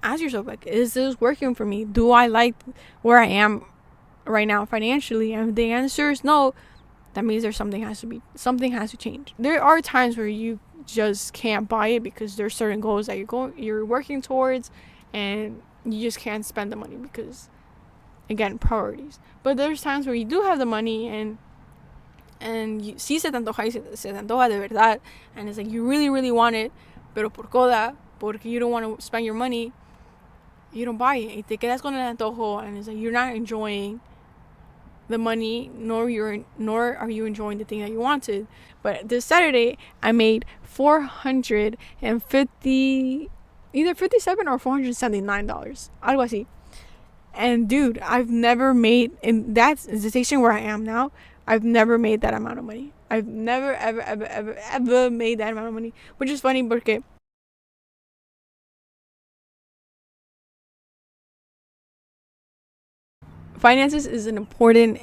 ask yourself, like, is this working for me? Do I like where I am right now financially? And if the answer is no, that means something has to change. There are times where you just can't buy it because there's certain goals that you're working towards, and you just can't spend the money because, again, priorities. But there's times where you do have the money, and you, sí se te antoja y se te antoja de verdad, and it's like you really really want it, pero por coda, porque you don't want to spend your money, you don't buy it. Y te quedas con el antojo, and it's like you're not enjoying the money, nor are you enjoying the thing that you wanted. But this Saturday, I made 450, either 57 or $479, algo así. And dude, I've never made, in that the station where I am now, I've never made that amount of money. I've never ever made that amount of money, which is funny porque finances is an important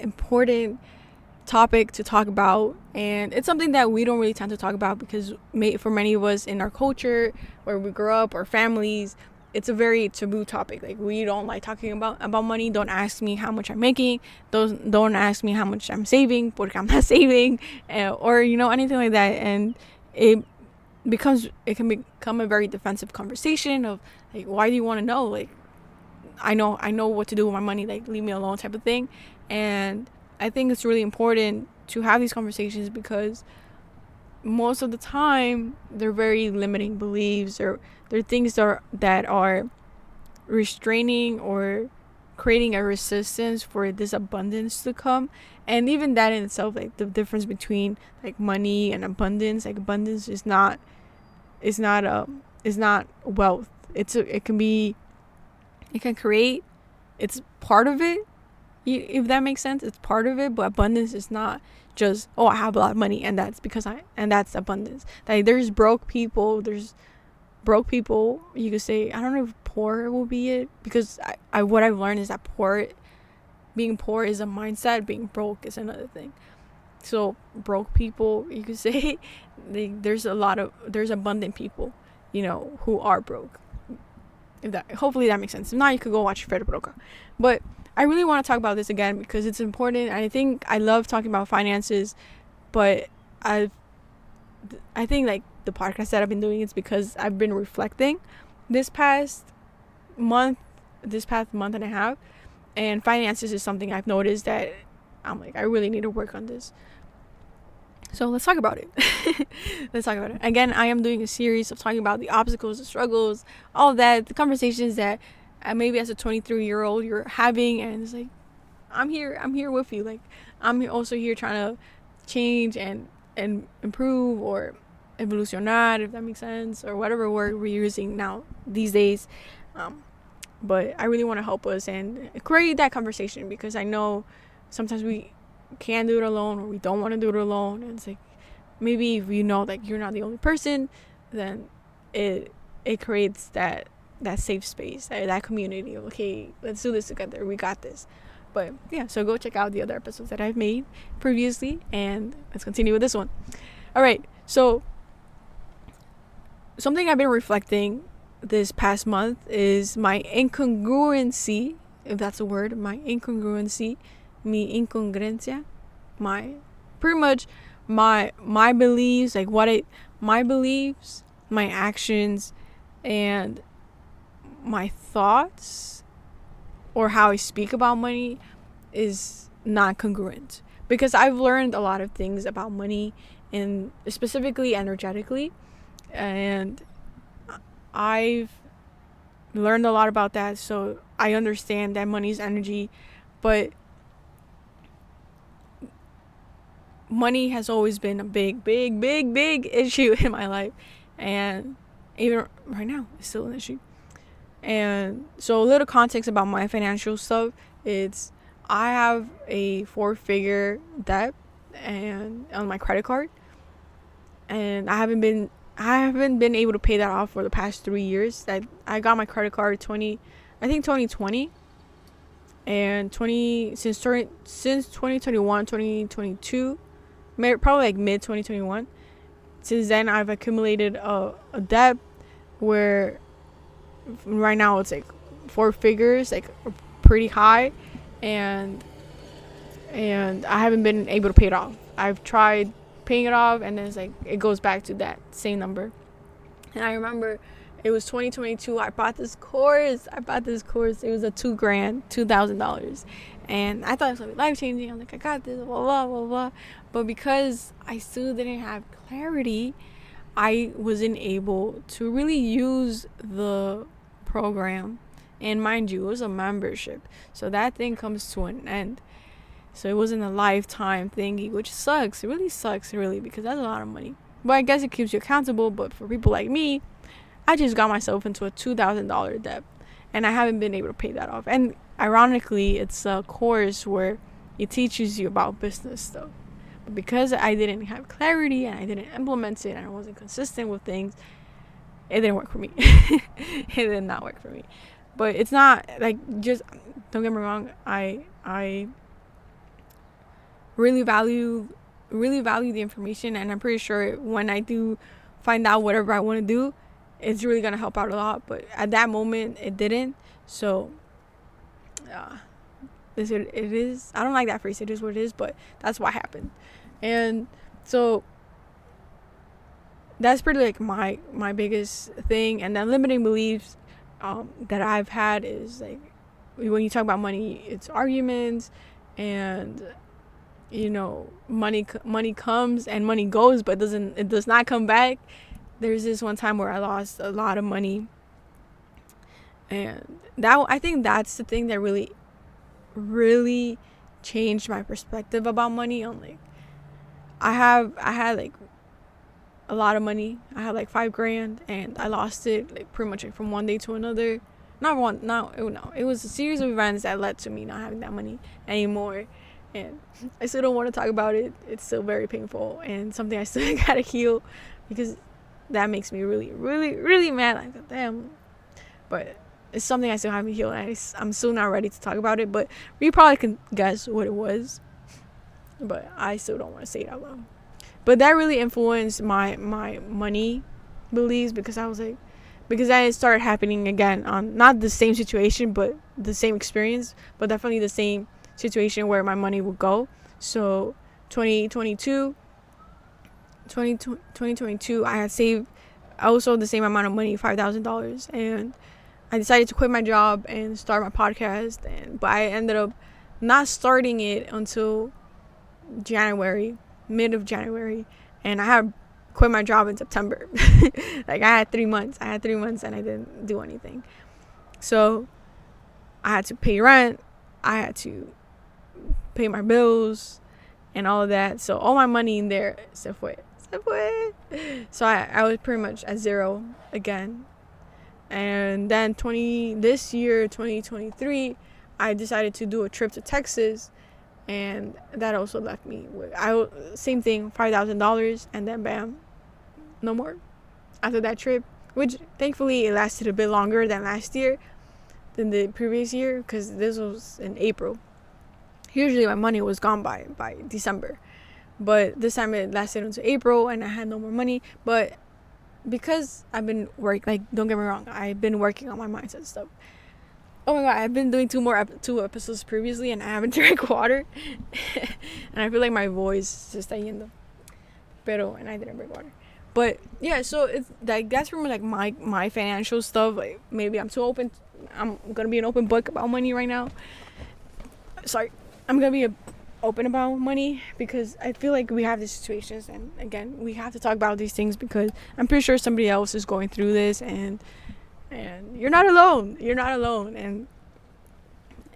topic to talk about, and it's something that we don't really tend to talk about because for many of us in our culture where we grew up, or families, it's a very taboo topic. Like, we don't like talking about money. Don't ask me how much I'm making. Don't ask me how much I'm saving, porque I'm not saving, or anything like that. And it can become a very defensive conversation of like, why do you want to know? Like, I know what to do with my money, like, leave me alone type of thing. And I think it's really important to have these conversations because most of the time they're very limiting beliefs, or they're things that are restraining or creating a resistance for this abundance to come. And even that in itself, like the difference between like money and abundance, like abundance is not wealth. It can create, it's part of it, if that makes sense. It's part of it, but abundance is not just, oh, I have a lot of money and that's that's abundance. Like, there's broke people, you could say. I don't know if poor will be it, because I what I've learned is that being poor is a mindset, being broke is another thing. So broke people, you could say, there's abundant people, who are broke. Hopefully that makes sense. If not, you could go watch Fred Broca. But I really want to talk about this again because it's important. I think I love talking about finances, but I think like the podcast that I've been doing is because I've been reflecting this past month and a half, and finances is something I've noticed that I'm like, I really need to work on this. So let's talk about it. Again, I am doing a series of talking about the obstacles, the struggles, all of that, the conversations that maybe as a 23-year-old you're having, and it's like, I'm here with you. Like, I'm also here trying to change and improve, or evolucionar, if that makes sense, or whatever word we're using now these days. But I really want to help us and create that conversation, because I know sometimes we can't do it alone, or we don't want to do it alone. And it's like, maybe if like you're not the only person, then it creates that safe space, that community of, okay, let's do this together, we got this. But yeah, so go check out the other episodes that I've made previously, and let's continue with this one. All right, so something I've been reflecting this past month is my incongruency, if that's a word, my incongruencia, my pretty much my beliefs, like my beliefs, my actions, and my thoughts, or how I speak about money, is not congruent. Because I've learned a lot of things about money, and specifically energetically, and I've learned a lot about that, so I understand that money is energy. But money has always been a big issue in my life, and even right now it's still an issue. And so a little context about my financial stuff, it's I have a 4-figure debt and on my credit card, and I haven't been able to pay that off for the past 3 years. I got my credit card 2020, and since 2021, 2022, probably like mid 2021. Since then, I've accumulated a debt where right now it's like 4 figures, like pretty high, and I haven't been able to pay it off. I've tried paying it off, and then it's like it goes back to that same number. And I remember it was 2022. I bought this course. It was a $2,000, and I thought it was gonna be life changing. I'm like, I got this, blah blah blah blah. But because I still didn't have clarity, I wasn't able to really use the program. And mind you, it was a membership, so that thing comes to an end. So it wasn't a lifetime thingy, which sucks. It really sucks, really, because that's a lot of money. But I guess it keeps you accountable. But for people like me, I just got myself into a $2,000 debt, and I haven't been able to pay that off. And ironically, it's a course where it teaches you about business stuff. But because I didn't have clarity and I didn't implement it and I wasn't consistent with things, it didn't work for me. It did not work for me. But it's not like, just don't get me wrong, I really value the information, and I'm pretty sure when I do find out whatever I want to do, it's really gonna help out a lot. But at that moment it didn't. So it is, I don't like that phrase, it is what it is, but that's what happened. And so that's pretty like my biggest thing. And then limiting beliefs that I've had is like, when you talk about money, it's arguments, and money comes and money goes, but it does not come back. There's this one time where I lost a lot of money, and I think that's the thing that really changed my perspective about money. On like, I had like a lot of money. I had like $5,000, and I lost it like pretty much like from one day to another. It was a series of events that led to me not having that money anymore. And I still don't want to talk about it. It's still very painful, and something I still gotta heal, because that makes me really, really, really mad. Like, damn. But it's something I still haven't healed, and I'm still not ready to talk about it. But you probably can guess what it was. But I still don't want to say it out loud. But that really influenced my money beliefs, because that started happening again on not the same situation, but the same experience, but definitely the same situation where my money would go. So 2022, I had saved also the same amount of money, $5,000, and I decided to quit my job and start my podcast. But I ended up not starting it until mid of January, and I had quit my job in September. Like, I had 3 months and I didn't do anything. So I had to pay rent, I had to pay my bills and all of that. So all my money in there se fue. So I was pretty much at zero again. And then 2023, I decided to do a trip to Texas, and that also left me with same thing, $5,000, and then bam, no more after that trip. Which thankfully it lasted a bit longer than the previous year, because this was in April. Usually my money was gone by December, but this time it lasted until April, and I had no more money. But because I've been don't get me wrong, I've been working on my mindset stuff. Oh my god, I've been doing two episodes previously, and I haven't drank water. And I feel like my voice se está yendo. And I didn't drink water. But yeah, so it's like, that's pretty much like my financial stuff. Like, maybe I'm too open. I'm gonna be an open book about money right now. Sorry, I'm gonna be open about money, because I feel like we have these situations, and again, we have to talk about these things, because I'm pretty sure somebody else is going through this, and you're not alone.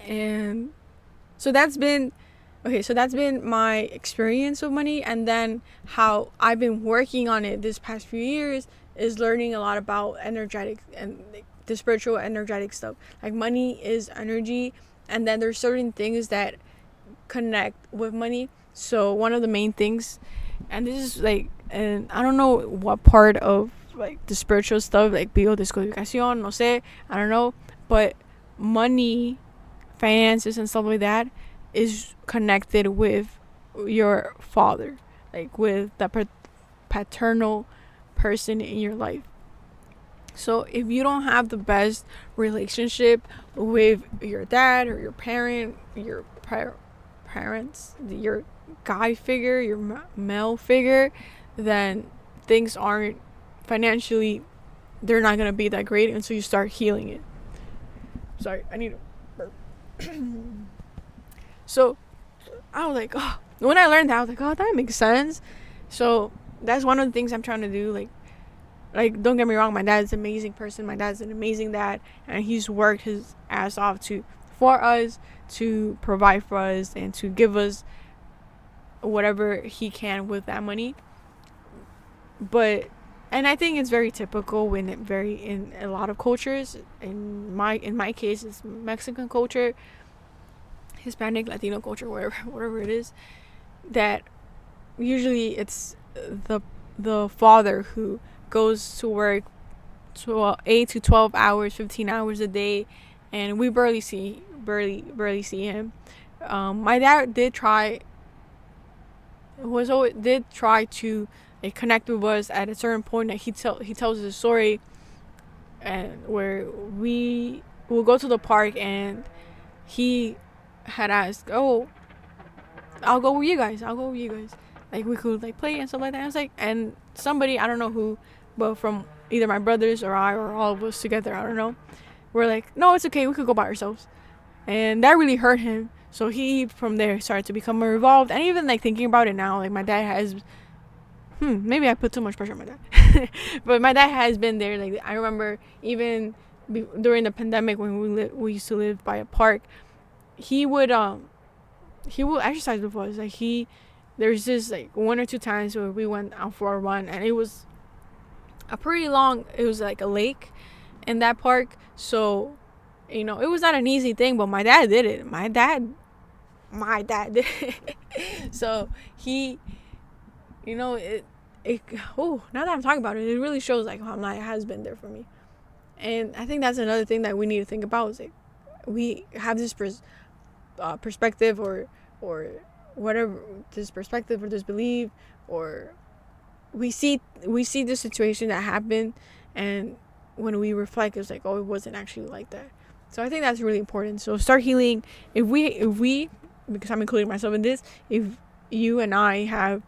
And so that's been my experience with money. And then how I've been working on it this past few years is learning a lot about energetic and the spiritual energetic stuff. Like, money is energy, and then there's certain things that connect with money. So one of the main things, and this is like, and I don't know what part of like the spiritual stuff, like biodescodificación, no sé, I don't know, but money, finances and stuff like that is connected with your father, like with the paternal person in your life. So if you don't have the best relationship with your dad or your parents, your guy figure, your male figure, then things aren't financially, they're not going to be that great until you start healing it. Sorry, I need to burp. So I was like, oh, when I learned that, I was like, oh, that makes sense. So that's one of the things I'm trying to do. Like don't get me wrong, my dad's an amazing person, my dad's an amazing dad, and he's worked his ass off for us, to provide for us, and to give us whatever he can with that money. But and I think it's very typical in a lot of cultures. In my case, it's Mexican culture, Hispanic, Latino culture, whatever it is, that usually it's the father who goes to work 8 to 12 hours, 15 hours a day, and we barely see him. My dad did try to connect with us at a certain point. That he tells a story, and where we will go to the park, and he had asked, oh, I'll go with you guys, like we could like play and stuff like that. I was like, and somebody, I don't know who, but from either my brothers or I or all of us together, I don't know, we're like, no, it's okay, we could go by ourselves. And that really hurt him. So he from there started to become more involved. And even like thinking about it now, like my dad has maybe I put too much pressure on my dad. But my dad has been there. Like I remember even during the pandemic when we used to live by a park, he would exercise with us. Like there's just like one or two times where we went out for a run, and it was like a lake in that park. So it was not an easy thing, but my dad did it. My dad did it. So he, now that I'm talking about it, it really shows like how my dad has been there for me. And I think that's another thing that we need to think about, is like we have this perspective or whatever, this perspective or this belief, or we see the situation that happened, and when we reflect, it's like, oh, it wasn't actually like that. So I think that's really important. So start healing. If we because I'm including myself in this, if you and I have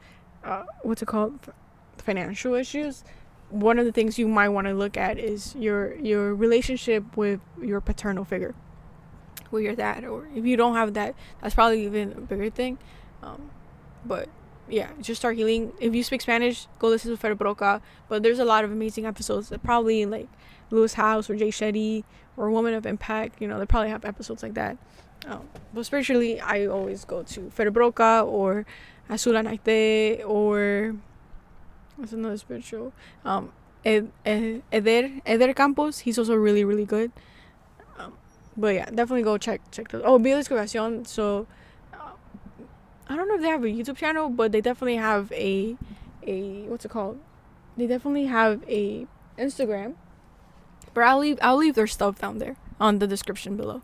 financial issues, one of the things you might want to look at is your relationship with your paternal figure, with your dad. Or if you don't have that, that's probably even a bigger thing. But yeah, just start healing. If you speak Spanish, go listen to Fer Broca. But there's a lot of amazing episodes that probably like Lewis House or Jay Shetty or Woman of Impact. They probably have episodes like that. But spiritually, I always go to Fer Broca or Azula Naite, or what's another spiritual? Eder Campos. He's also really, really good. But yeah, definitely go check those. Oh, Vida Excavacion. So I don't know if they have a YouTube channel, but they definitely have a what's it called? They definitely have a Instagram. But I'll leave their stuff down there on the description below.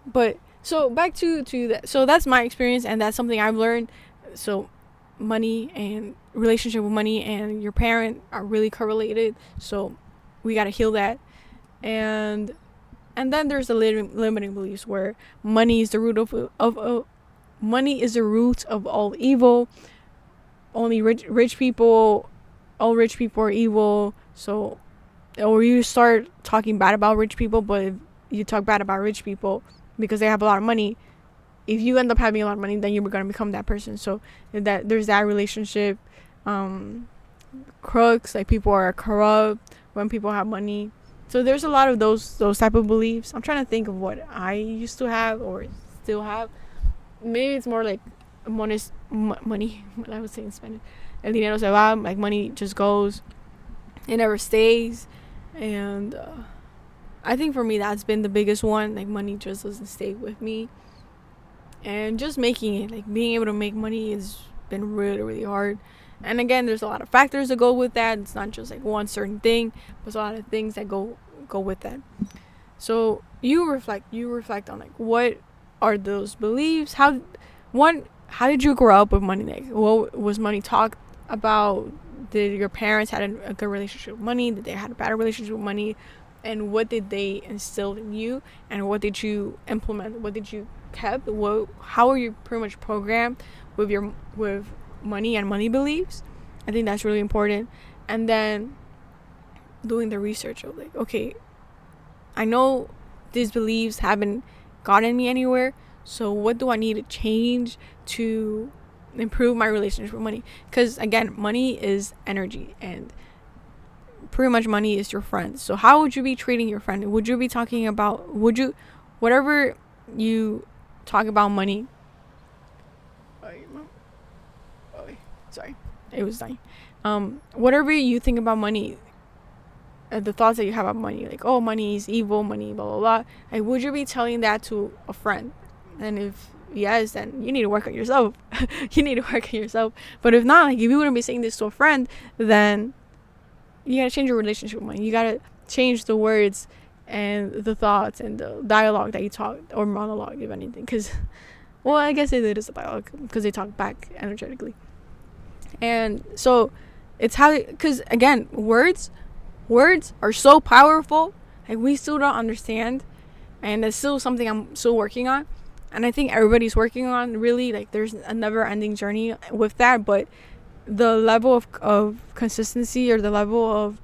But so back to that. So that's my experience, and that's something I've learned. So money and relationship with money and your parent are really correlated. So we gotta heal that. And then there's the limiting beliefs, where money is the root of money is the root of all evil. Only rich people, all rich people are evil. So, or you start talking bad about rich people, but if you talk bad about rich people because they have a lot of money, if you end up having a lot of money, then you're going to become that person. So that there's that relationship. Crooks, like people are corrupt when people have money. So there's a lot of those type of beliefs. I'm trying to think of what I used to have or still have. Maybe it's more like money. I would say in Spanish, el dinero se va. Like money just goes, it never stays. And I think for me that's been the biggest one. Like money just doesn't stay with me. And just making it, like being able to make money, has been really, really hard. And again, there's a lot of factors that go with that. It's not just like one certain thing, but there's a lot of things that go with that. So you reflect on like, what are those beliefs? How did you grow up with money? Like, what was money talked about? Did your parents had a good relationship with money? Did they had a bad relationship with money? And what did they instill in you? And what did you implement? What did you kept? How are you pretty much programmed with money and money beliefs? I think that's really important. And then doing the research of like, okay, I know these beliefs haven't gotten me anywhere, so what do I need to change to improve my relationship with money? Because again, money is energy, and pretty much money is your friend. So how would you be treating your friend? Would you be talking about, whatever you talk about money, sorry, it was dying. Whatever you think about money, the thoughts that you have about money, like, oh, money is evil, money, blah blah blah, like, would you be telling that to a friend? And if yes, then you need to work on yourself. But if not, like, if you wouldn't be saying this to a friend, then you gotta change your relationship with money. You gotta change the words and the thoughts and the dialogue that you talk, or monologue, if anything, because, well, I guess it is a dialogue because they talk back energetically. And so it's how, because again, words are so powerful, like, we still don't understand, and it's still something I'm still working on, and I think everybody's working on, really, like, there's a never ending journey with that. But the level of consistency, or the level of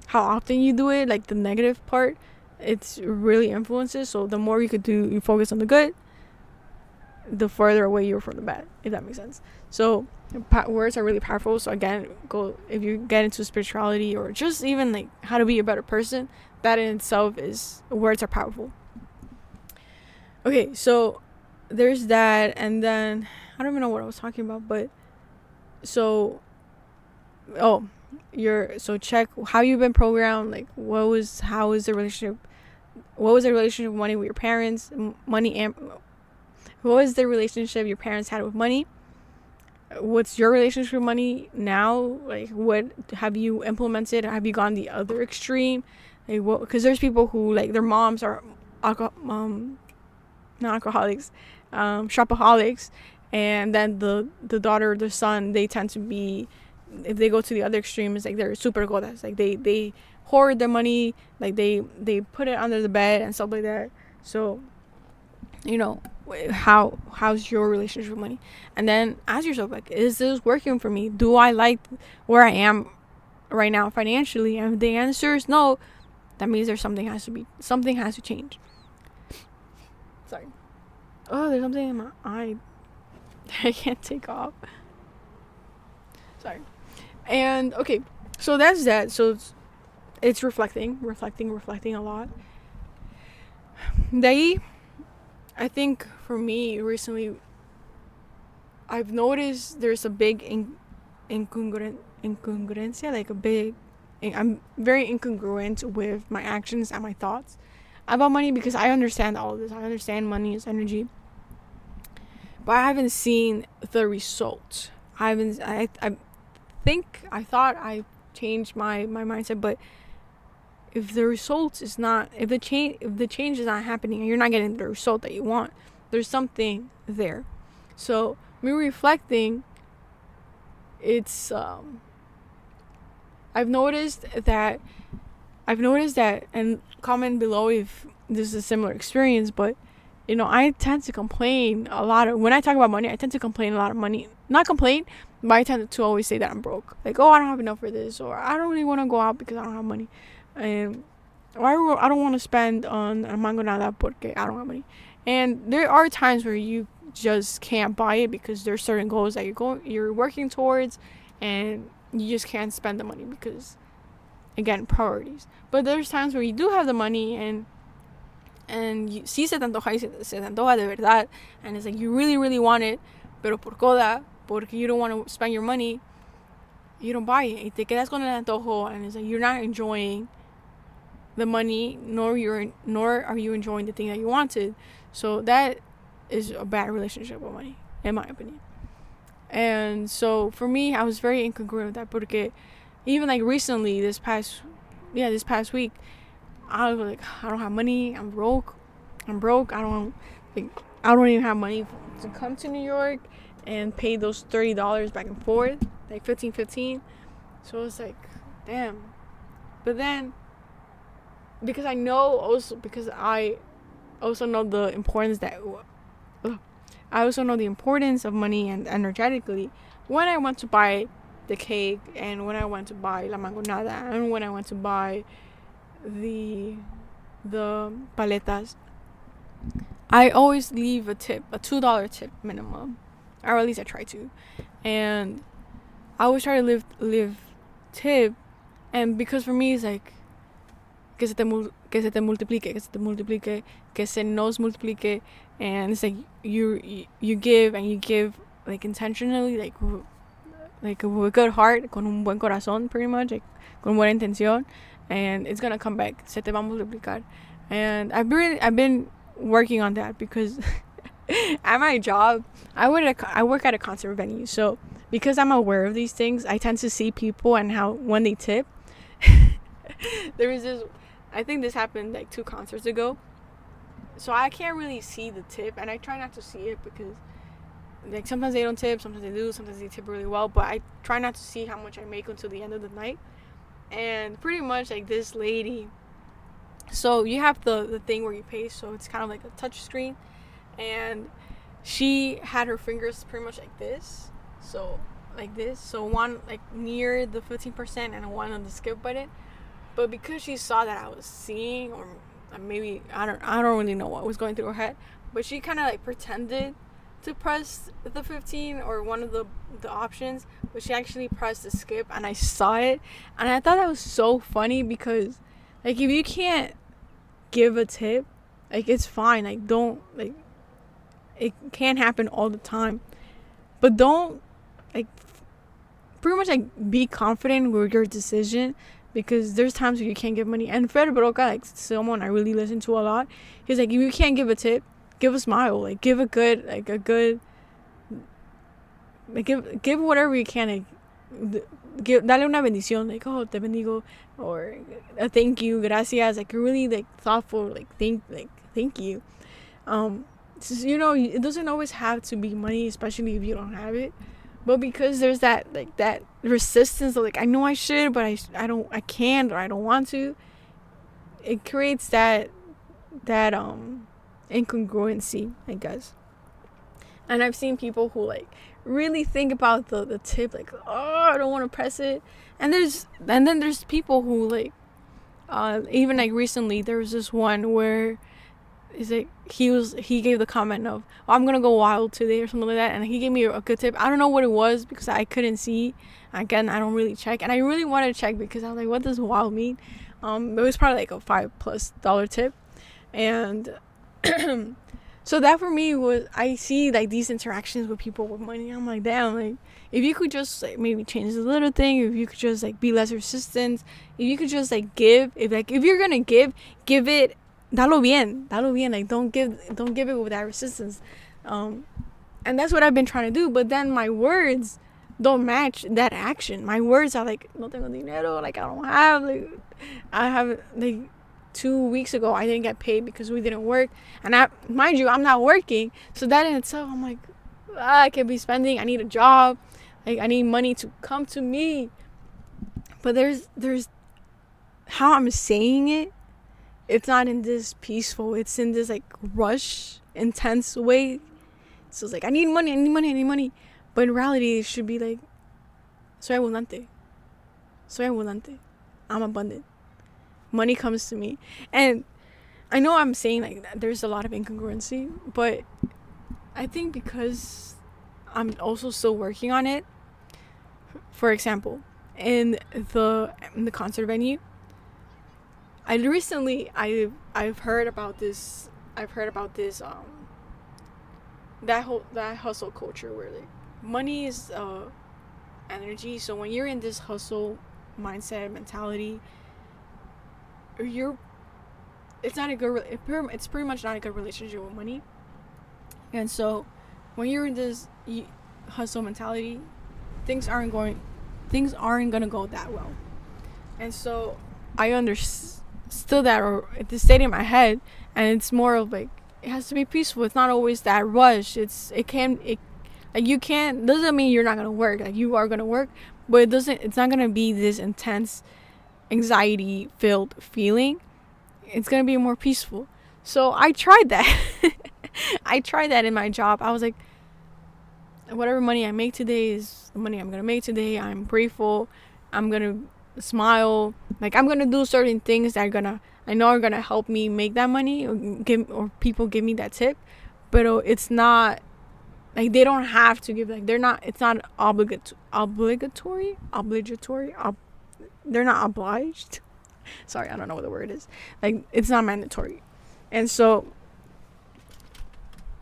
how often you do it, like the negative part, it's really influences. So the more you focus on the good, the further away you're from the bad, if that makes sense. So words are really powerful. So again, if you get into spirituality, or just even like how to be a better person, that in itself is, words are powerful. Okay, so there's that. And then I don't even know what I was talking about, but so check how you've been programmed. Like, what was the relationship with money with your parents, money, and what was the relationship your parents had with money? What's your relationship with money now? Like, what have you implemented? Have you gone the other extreme? Like, what? Because there's people who, like, their moms are not alcoholics, shopaholics, and then the daughter or the son, they tend to be, if they go to the other extreme, it's like they're super godas. Like, they hoard their money, like they put it under the bed and stuff like that. So, you know, how's your relationship with money? And then ask yourself, like, is this working for me? Do I like where I am right now financially? And if the answer is no, that means something has to change. Sorry. Oh, there's something in my eye that I can't take off. Sorry. And okay, so that's that. So it's reflecting a lot. De ahí, I think for me recently, I've noticed there's a big incongruencia, like a big, I'm very incongruent with my actions and my thoughts about money, because I understand all of this. I understand money is energy, but I haven't seen the result. I thought I changed my mindset, but if the result is not, if the change is not happening, and you're not getting the result that you want, there's something there. So me reflecting, it's I've noticed that, and comment below if this is a similar experience, but you know, I tend to complain a lot when I talk about money. I tend to complain a lot of money, not complain, but I tend to always say that I'm broke. Like, oh, I don't have enough for this, or I don't really want to go out because I don't have money, and or I don't want to spend on mango nada porque I don't have money. And there are times where you just can't buy it because there's certain goals that you're working towards, and you just can't spend the money because, again, priorities. But there's times where you do have the money, and sí se te antoja y se te antoja de verdad, and it's like you really, really want it, pero por coda, porque you don't want to spend your money, you don't buy it. Y te quedas con el antojo, and it's like you're not enjoying the money, nor are you enjoying the thing that you wanted. So that is a bad relationship with money, in my opinion. And so for me, I was very incongruent with that, porque even like recently, this past week, I was like, I don't have money, I'm broke, I don't even have money to come to New York, and pay those $30 back and forth, like 15. So it's like, damn. But then, because I also know the importance of money and energetically, when I went to buy the cake, and when I went to buy la mangonada, and when I went to buy the paletas, I always leave a tip, a $2 tip minimum, or at least I try to. And I always try to live tip, and because for me it's like que se te multiplique, que se nos multiplique, and it's like you give, and you give like intentionally, like with a good heart, con un buen corazón, pretty much, like con buena intención, and it's gonna come back. Se te va a multiplicar. And I've been working on that, because at my job, I work at a concert venue, so because I'm aware of these things, I tend to see people and how when they tip. There was this, I think this happened like 2 concerts ago, so I can't really see the tip, and I try not to see it, because like sometimes they don't tip, sometimes they do, sometimes they tip really well, but I try not to see how much I make until the end of the night. And pretty much like this lady, so you have the thing where you pay, so it's kind of like a touch screen, and she had her fingers pretty much like this, so one like near the 15% and one on the skip button. But because she saw that I was seeing, or maybe I don't really know what was going through her head, but she kind of like pretended to press the 15 or one of the options, but she actually pressed the skip, and I saw it, and I thought that was so funny, because like if you can't give a tip, like it's fine, like don't, like it can't happen all the time, but don't like pretty much like be confident with your decision, because there's times where you can't give money. And Fred Broca, like someone I really listen to a lot, he's like, if you can't give a tip, give a smile, like give a good like give whatever you can, like dale una bendición, like, oh, te bendigo, or a thank you, gracias, like really like thoughtful, like thank you. You know, it doesn't always have to be money, especially if you don't have it, but because there's that like that resistance of like, I know I should, but I can't, or I don't want to, it creates that incongruency, I guess. And I've seen people who like really think about the tip, like, oh, I don't want to press it, and then there's people who like even like recently there was this one where is it he gave the comment of, oh, I'm gonna go wild today or something like that, and he gave me a good tip. I don't know what it was, because I couldn't see, again, I don't really check, and I really wanted to check, because I was like, what does wild mean? It was probably like a $5+ tip. And so that for me was, I see like these interactions with people with money, I'm like, damn, like if you could just like maybe change the little thing, if you could just like be less resistant, if you could just like give, if you're gonna give it, dalo bien, like don't give it with that resistance. And that's what I've been trying to do, but then my words don't match that action. My words are like, no tengo dinero, like I don't have, like I have, like 2 weeks ago I didn't get paid because we didn't work, and mind you, I'm not working, so that in itself, I'm like, I can be spending, I need a job, like I need money to come to me. But there's how I'm saying it, it's not in this peaceful, it's in this like rush, intense way. So it's like, I need money, but in reality it should be like, soy abundante, I'm abundant, money comes to me. And I know I'm saying like that there's a lot of incongruency, but I think because I'm also still working on it. For example, in the concert venue, I've heard about this that hustle culture where like money is energy. So when you're in this hustle mindset mentality, it's pretty much not a good relationship with money. And so when you're in this hustle mentality, things aren't gonna go that well. And so I understood that, or it stayed in my head, and it's more of like, it has to be peaceful. It's not always that rush. Like, you can't, doesn't mean you're not gonna work. Like, you are gonna work, but it's not gonna be this intense anxiety filled feeling. It's gonna be more peaceful. So I tried that. I tried that in my job. I was like, whatever money I make today is the money I'm gonna make today. I'm grateful. I'm gonna smile. Like, I'm gonna do certain things that I know are gonna help me make that money, or people give me that tip. But it's not like they don't have to give. Like, they're not. It's not obligatory. They're not obliged. Sorry, I don't know what the word is. Like, it's not mandatory. And so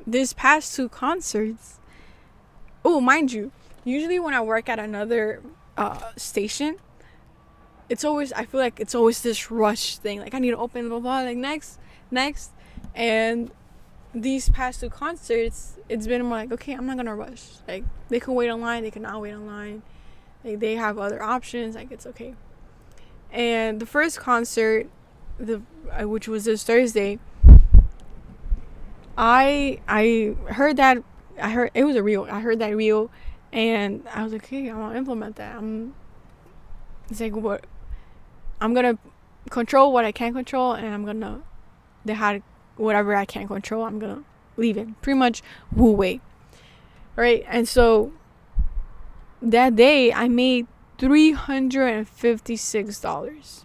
this past 2 concerts, oh, mind you, usually when I work at another station, it's always, I feel like it's always this rush thing. Like, I need to open, blah, blah, like, next. And these past 2 concerts, it's been more like, okay, I'm not gonna rush. Like, they can wait online, they cannot wait online. Like, they have other options. Like, it's okay. And the first concert, which was this Thursday, I heard that. I heard it was a reel. I heard that reel, and I was like, hey, I want to implement that. It's like, what? I'm gonna control what I can control, and I'm gonna whatever I can't control, I'm gonna leave it. Pretty much wu wei. Right? And so that day I made $356.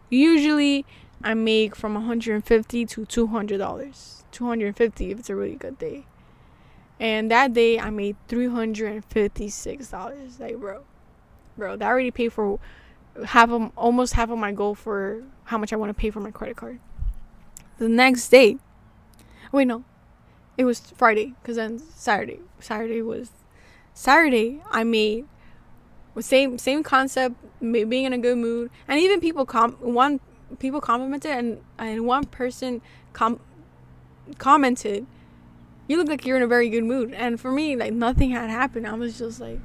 Usually I make from $150 to $200. $250 if it's a really good day. And that day I made $356. Like, bro, that already paid for almost half of my goal for how much I want to pay for my credit card. The next day, wait, no, it was Friday, because then Saturday I made same concept, being in a good mood. And even people complimented, and one person commented, you look like you're in a very good mood. And for me, like, nothing had happened. I was just like,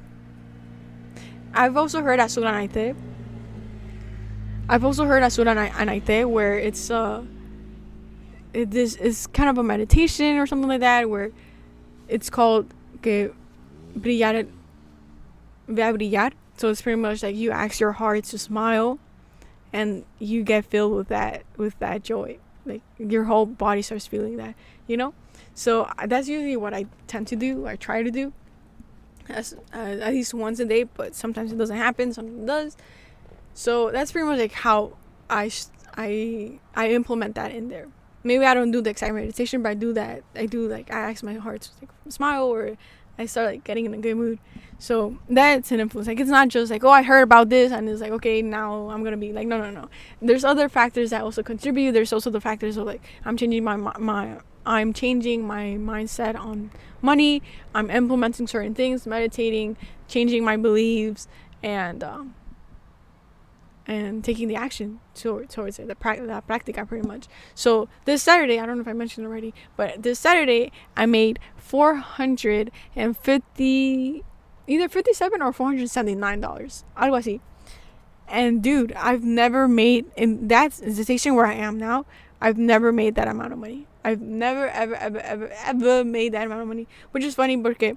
I've also heard Asura Naite, where it's this is kind of a meditation or something like that, where it's called que brillar ve a brillar. So it's pretty much like you ask your heart to smile, and you get filled with that joy. Like, your whole body starts feeling that, So that's usually what I tend to do. I try to do at least once a day, but sometimes it doesn't happen, sometimes it does. So that's pretty much like how I implement that in there. Maybe I don't do the exact meditation, but I do that. I ask my heart to, like, smile, or I start, like, getting in a good mood. So that's an influence. Like, it's not just like, oh, I heard about this and it's like, okay, now I'm gonna be like, no. There's other factors that also contribute. There's also the factors of, like, I'm changing my mindset on money. I'm implementing certain things, meditating, changing my beliefs, and taking the action towards it, the practica, pretty much. So this Saturday, I don't know if I mentioned already, but this Saturday I made $450, either $57 or $479, algo así. And dude, I've never made, in that station where I am now, I've never made that amount of money. I've never ever made that amount of money, which is funny because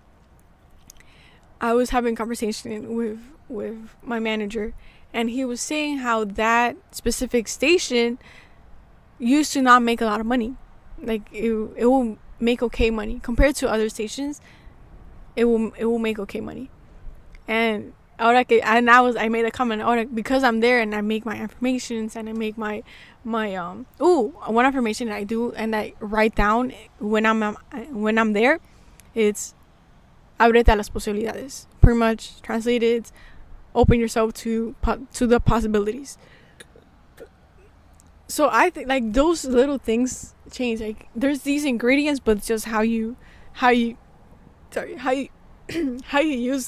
I was having a conversation with my manager, and he was saying how that specific station used to not make a lot of money. Like, it will make okay money compared to other stations. It will make okay money. And I made a comment, because I'm there and I make my affirmations and I make my one affirmation that I do and I write down when I'm there, it's ábrete a las posibilidades. Pretty much translated, open yourself to the possibilities. So I think, like, those little things change. Like, there's these ingredients, but it's just how you use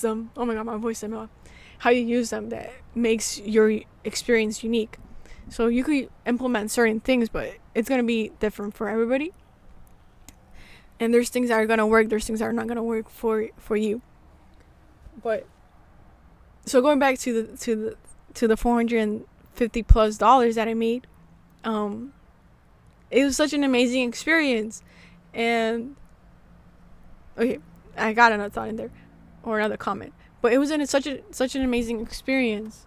them. Oh my god, my voice is off. How you use them that makes your experience unique. So you could implement certain things, but it's gonna be different for everybody. And there's things that are gonna work. There's things that are not gonna work for you. But so going back to the $450+ that I made, it was such an amazing experience. And okay, I got another thought in there, or another comment. But it was such an amazing experience.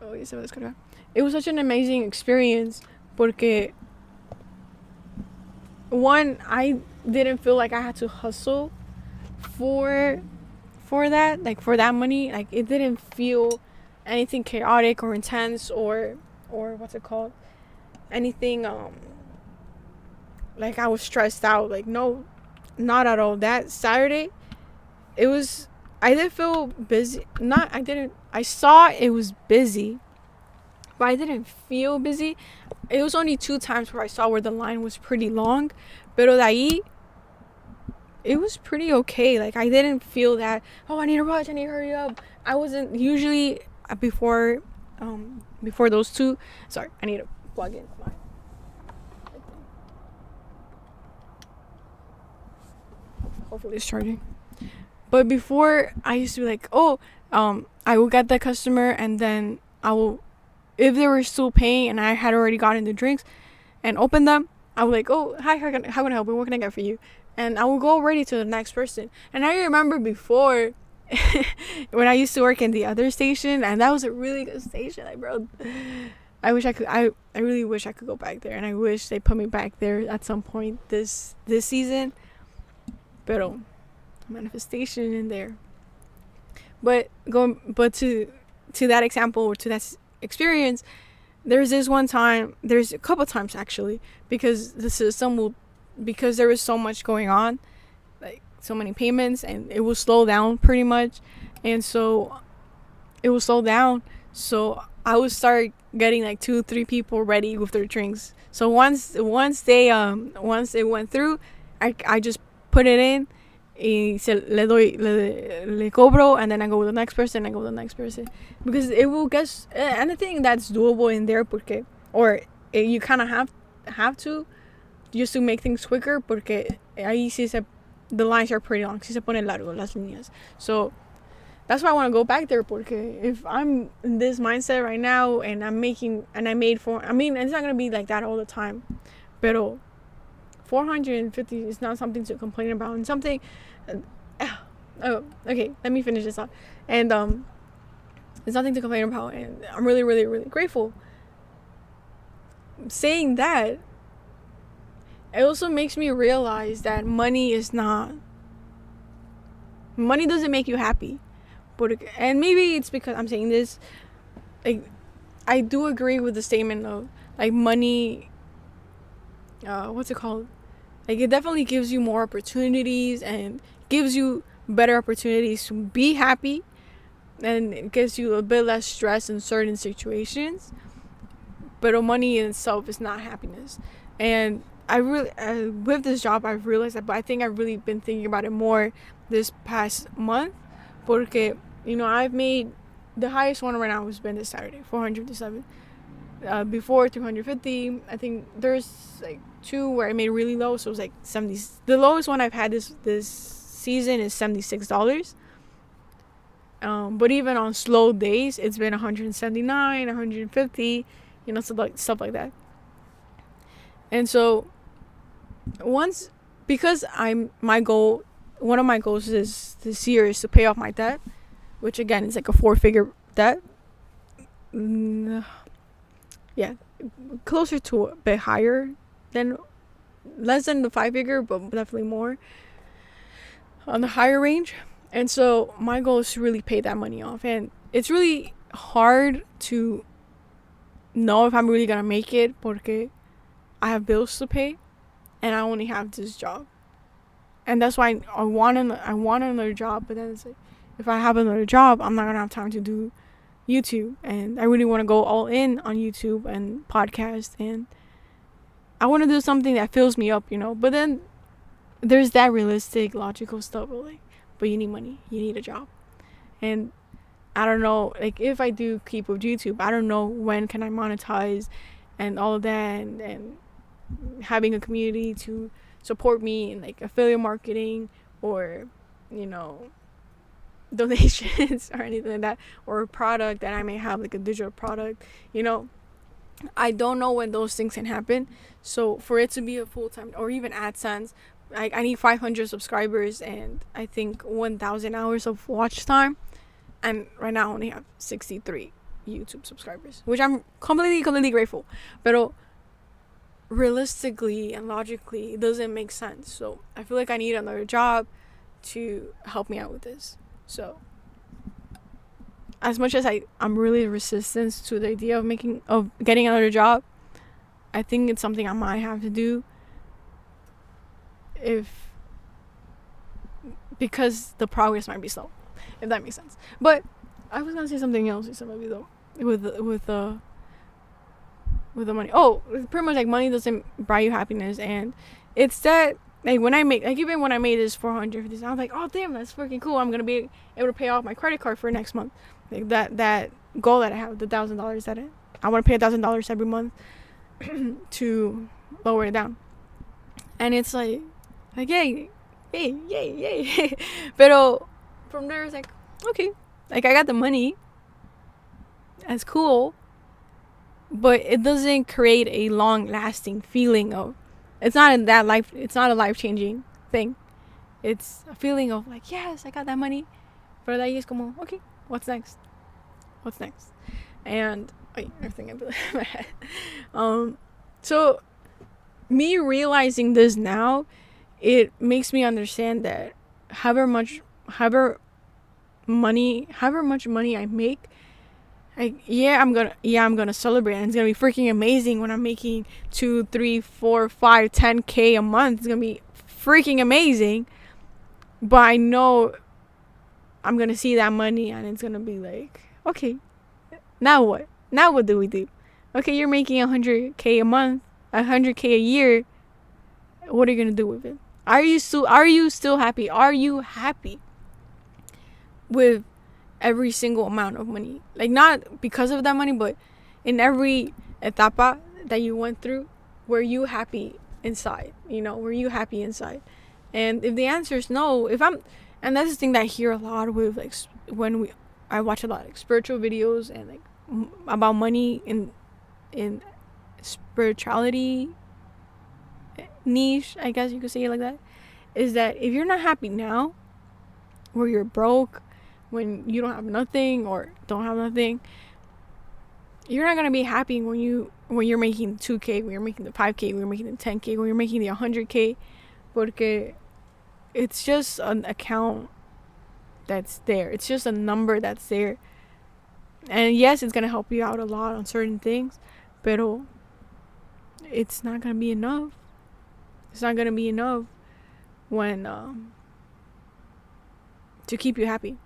Oh, yes, it was such an amazing experience porque one, I didn't feel like I had to hustle for that, like for that money. Like it didn't feel anything chaotic or intense or what's it called? Anything like I was stressed out. Like no, not at all. That Saturday, it was I didn't feel busy. Not I didn't I saw it was busy, but I didn't feel busy. It was only 2 times where I saw where the line was pretty long, pero de ahí it was pretty okay. Like I didn't feel that, oh, I need to rush, I need to hurry up. I wasn't usually before those two. Sorry, I need to plug in my hopefully it's charging. But before I used to be like, oh, I will get the customer and then I will, if they were still paying and I had already gotten the drinks and opened them, I was like, oh, hi, how can I help you? What can I get for you? And I will go already to the next person. And I remember before when I used to work in the other station, and that was a really good station. Like, bro, I wish I could. I really wish I could go back there, and I wish they put me back there at some point this season. Pero manifestation in there. But to that example or to that experience, there's a couple times actually, because the system because there was so much going on, like so many payments, and it will slow down pretty much, and so it will slow down. So I would start getting like 2-3 people ready with their drinks. So once it went through, I just put it in. Y le cobro, and then I go with the next person, because it will get anything that's doable in there, porque you kind of have to just to make things quicker, porque ahí the lines are pretty long, si se pone largo las líneas. So that's why I want to go back there, porque if I'm in this mindset right now and I mean it's not gonna be like that all the time, pero 450 is not something to complain about, and something oh, okay, let me finish this up. And it's nothing to complain about, and I'm really, really, really grateful. Saying that, it also makes me realize that money doesn't make you happy. And maybe it's because I'm saying this, like, I do agree with the statement of, like, money, what's it called? Like, it definitely gives you more opportunities and gives you better opportunities to be happy, and it gives you a bit less stress in certain situations. But money in itself is not happiness. And I really, with this job, I've realized that, but I think I've really been thinking about it more this past month, porque, I've made the highest one right now has been this Saturday, 457. Before 350, I think there's like 2 where I made really low, so it was like 70. The lowest one I've had this season is $76. But even on slow days, it's been 179, 150, stuff like that. And so because one of my goals is this year is to pay off my debt, which again is like a 4-figure debt. Yeah, closer to a bit higher than, less than the 5-figure, but definitely more on the higher range. And so my goal is to really pay that money off, and it's really hard to know if I'm really gonna make it, porque I have bills to pay and I only have this job. And that's why I want another job, but then it's like, if I have another job, I'm not gonna have time to do YouTube, and I really want to go all in on YouTube and podcast, and I want to do something that fills me up, but then there's that realistic, logical stuff, but you need money, you need a job. And I don't know, like, if I do keep with YouTube, I don't know when can I monetize and all of that, and having a community to support me in like affiliate marketing or donations or anything like that, or a product that I may have, like a digital product. I don't know when those things can happen. So for it to be a full-time, or even AdSense, I need 500 subscribers and I think 1,000 hours of watch time, and right now I only have 63 YouTube subscribers, which I'm completely grateful. But realistically and logically, it doesn't make sense. So I feel like I need another job to help me out with this. So as much as I'm really resistant to the idea of getting another job, I think it's something I might have to do because the progress might be slow, if that makes sense. But I was gonna say something else recently though, with the money. Oh, it's pretty much like money doesn't buy you happiness, and it's that like when I make, like even when I made this 450, I was like, oh damn, that's freaking cool. I'm gonna be able to pay off my credit card for next month. Like that goal that I have, the $1,000 that I want to pay $1,000 every month to lower it down. And it's like yay. But from there it's like, okay, like I got the money, that's cool, but it doesn't create a long lasting feeling of, it's not a life changing thing. It's a feeling of like, yes, I got that money, but ahí es como, okay, what's next? And wait, everything in my head. So me realizing this now, it makes me understand that however much money I make, I'm gonna celebrate, and it's gonna be freaking amazing when I'm making 2, 3, 4, 5, 10K a month. It's gonna be freaking amazing. But I know I'm gonna see that money and it's gonna be like, okay, now what do we do? Okay, you're making 100K a month, 100K a year. What are you gonna do with it? Are you still happy? Are you happy with every single amount of money? Like, not because of that money, but in every etapa that you went through, were you happy inside? Were you happy inside? And if the answer is no, and that's the thing that I hear a lot with, like, I watch a lot of like spiritual videos and like about money in spirituality niche, I guess you could say it like that, is that if you're not happy now, where you're broke, when you don't have nothing or don't have nothing, you're not gonna be happy when you're making 2K, when you're making the 5K, when you're making the 10K, when you're making the 100K, porque it's just an account that's there. It's just a number that's there. And yes, it's gonna help you out a lot on certain things, pero it's not gonna be enough. It's not gonna be enough when to keep you happy.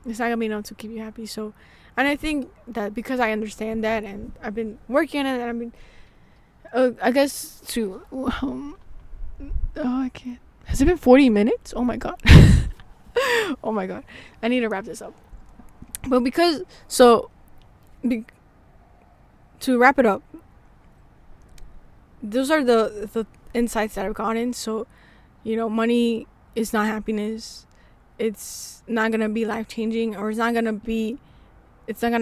It's not gonna be enough to keep you happy. So, and I think that because I understand that, and I've been working on it, and I've been, I guess I can't. Has it been 40 minutes? Oh my god. Oh my god. I need to wrap this up. But to wrap it up, those are the insights that I've gotten. So, money is not happiness. It's not gonna be life changing, or it's not gonna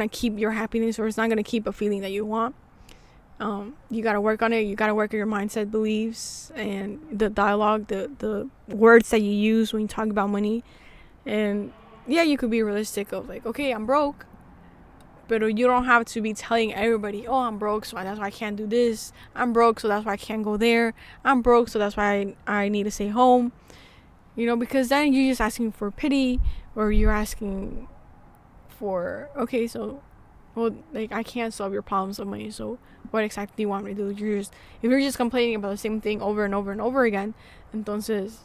keep your happiness, or it's not gonna keep a feeling that you want. You gotta work on it. You gotta work on your mindset, beliefs, and the dialogue, the words that you use when you talk about money. And yeah, you could be realistic of like, okay, I'm broke, but you don't have to be telling everybody, oh, I'm broke, so that's why I can't do this. I'm broke, so that's why I can't go there. I'm broke, so that's why I need to stay home. Because then you're just asking for pity, or you're asking for, okay, so, well, like, I can't solve your problems of money, so what exactly do you want me to do? If you're just complaining about the same thing over and over and over again, entonces,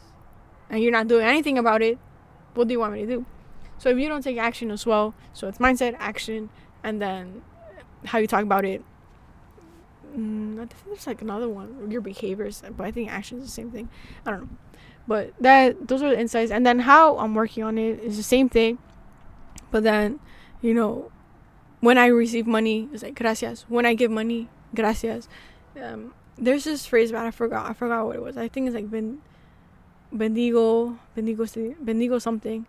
and you're not doing anything about it, what do you want me to do? So if you don't take action as well, so it's mindset, action, and then how you talk about it. I think there's like another one, your behaviors, but I think action is the same thing. I don't know. But those are the insights. And then how I'm working on it is the same thing. But then, when I receive money, it's like, gracias. When I give money, gracias. There's this phrase, but I forgot what it was. I think it's like bendigo something.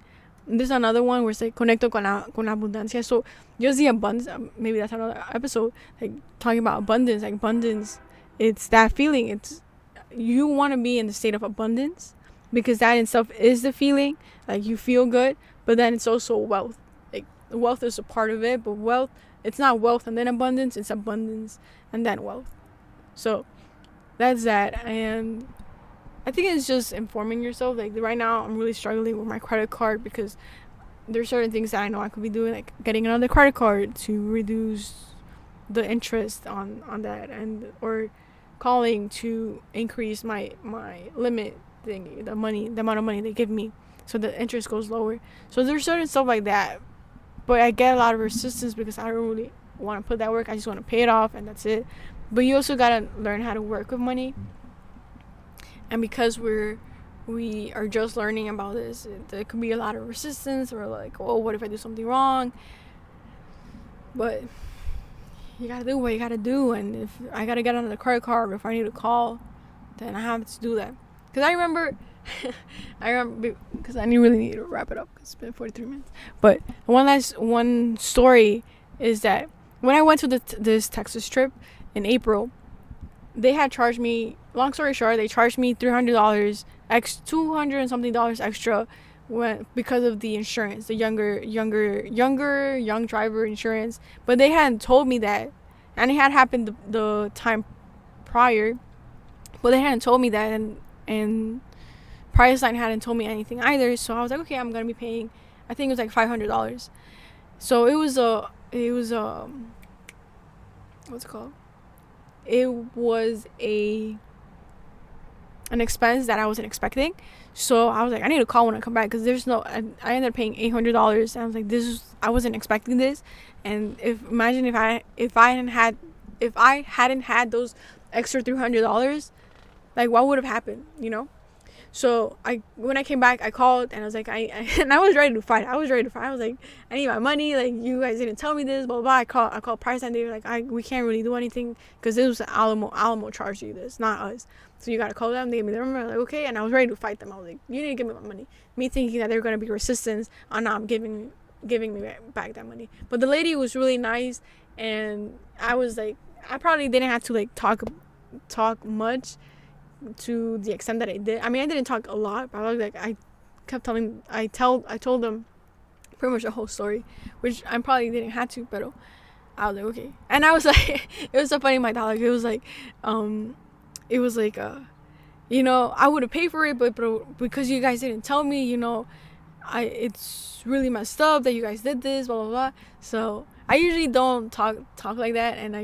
And there's another one where it's like conecto con la abundancia. So just the abundance, maybe that's another episode, like talking about abundance. Like abundance, it's that feeling. It's you want to be in the state of abundance, because that in itself is the feeling, like you feel good. But then it's also wealth. Like wealth is a part of it, but wealth, it's not wealth and then abundance, it's abundance and then wealth. So that's that. And I think it's just informing yourself. Like right now I'm really struggling with my credit card, because there's certain things that I know I could be doing, like getting another credit card to reduce the interest on that, and or calling to increase my limit thingy, the amount of money they give me, so the interest goes lower. So there's certain stuff like that, but I get a lot of resistance because I don't really want to put that work. I just want to pay it off and that's it. But you also gotta learn how to work with money, and because we are just learning about this, there could be a lot of resistance, or like, oh, what if I do something wrong? But you gotta do what you gotta do, and if I gotta get on the credit card, if I need to call, then I have to do that. Because I remember, because I really need to wrap it up, because it's been 43 minutes. But one story is that when I went to this Texas trip in April, they had charged me, long story short, they charged me $300, $200 and something extra, because of the insurance, the young driver insurance. But they hadn't told me that, and it had happened the time prior, but they hadn't told me that, and Priceline hadn't told me anything either. So I was like, okay, I'm gonna be paying, I think it was like $500. So it was what's it called? It was an expense that I wasn't expecting. So I was like, I need to call when I come back, because there's no, I ended up paying $800, and I was like, I wasn't expecting this. And imagine if I hadn't had those extra $300, like what would have happened, you know? So when I came back, I called, and I was like, and I was ready to fight. I was like, I need my money. Like, you guys didn't tell me this, blah, blah, blah. I called Priceline. They were like, we can't really do anything, because this was Alamo charged you this, not us. So you got to call them. They gave me the number. I was like, okay. And I was ready to fight them. I was like, you need to give me my money. Me thinking that they were going to be resistance on not giving me back that money. But the lady was really nice. And I was like, I probably didn't have to like talk much, to the extent that I did. I mean, I didn't talk a lot, but I was like, I told them pretty much the whole story, which I probably didn't have to, but I was like, okay. And I was like, it was so funny, my dad, like, it was like, you know, I would have paid for it, but because you guys didn't tell me, you know, it's really messed up that you guys did this, blah, blah, blah. So I usually don't talk like that, and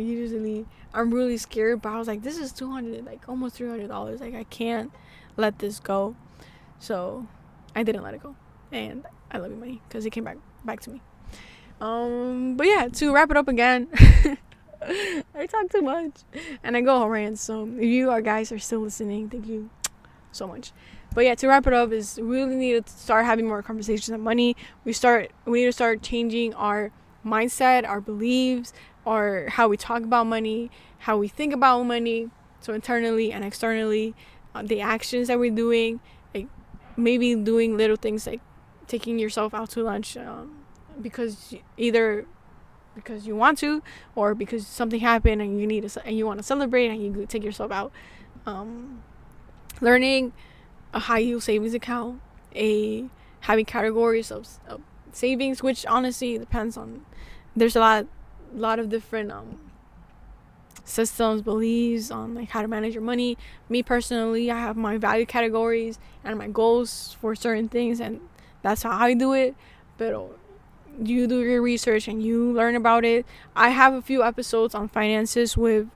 I'm really scared, but I was like, this is $200, like almost $300. Like, I can't let this go. So I didn't let it go, and I love you, money, because it came back to me. But yeah, to wrap it up again, I talk too much and I go on rants. So if you guys are still listening, thank you so much. But yeah, to wrap it up, is we really need to start having more conversations on money. We need to start changing our mindset, our beliefs, or how we talk about money, how we think about money. So internally and externally, the actions that we're doing, like maybe doing little things like taking yourself out to lunch, because you want to, or because something happened and you want to celebrate, and you take yourself out. Learning a high yield savings account, having categories of savings, which honestly depends on, there's a lot of different systems, beliefs on like how to manage your money. Me personally, I have my value categories and my goals for certain things, and that's how I do it. But you do your research and you learn about it. I have a few episodes on finances with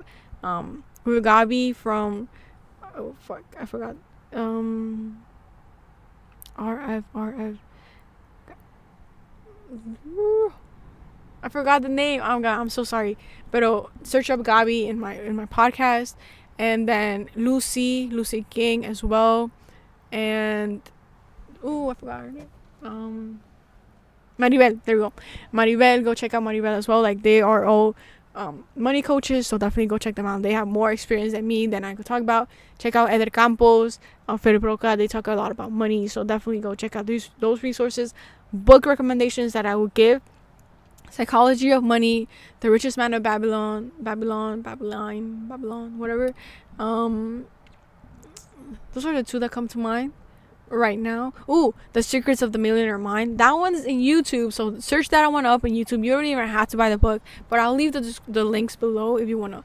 Gabi from I forgot RF I forgot the name. Oh God, I'm so sorry. But search up Gabi in my podcast, and then Lucy King as well, and I forgot her name. Maribel, there we go. Maribel, go check out Maribel as well. Like, they are all money coaches, so definitely go check them out. They have more experience than me than I could talk about. Check out Eder Campos, Felipe Roca. They talk a lot about money, so definitely go check out those resources. Book recommendations that I would give: Psychology of Money, The Richest Man of Babylon, whatever. those are the two that come to mind right now. Ooh, The Secrets of the Millionaire Mind. That one's in YouTube, so search that one up in YouTube. You don't even have to buy the book, but I'll leave the links below if you want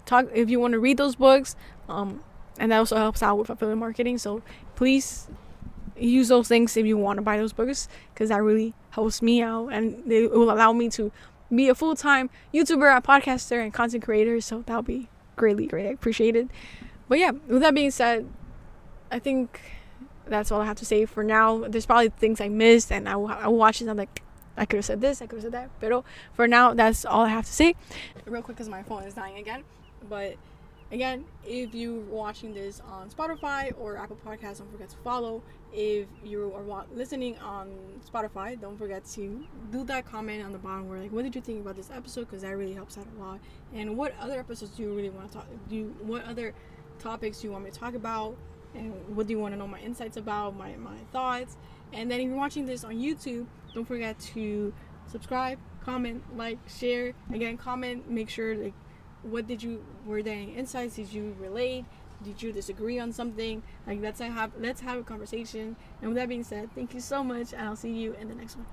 to read those books. And that also helps out with affiliate marketing. So please use those links if you want to buy those books, because that really helps me out, and it will allow me to be a full-time YouTuber, a podcaster, and content creator. So that'll be greatly appreciated. But yeah, with that being said, I think that's all I have to say for now. There's probably things I missed, and I will watch it and I'm like, I could have said this, I could have said that. But for now, that's all I have to say. Real quick, because my phone is dying again. But again, if you're watching this on Spotify or Apple Podcasts, don't forget to follow. If you are listening on Spotify, don't forget to do that comment on the bottom where, like, what did you think about this episode? Because that really helps out a lot. And what other episodes do you really want to talk? What other topics do you want me to talk about? And what do you want to know my insights about, my thoughts? And then if you're watching this on YouTube, don't forget to subscribe, comment, like, share. Again, comment, make sure, like, were there any insights? Did you relate? Did you disagree on something? Like, let's have a conversation. And with that being said, thank you so much, and I'll see you in the next one.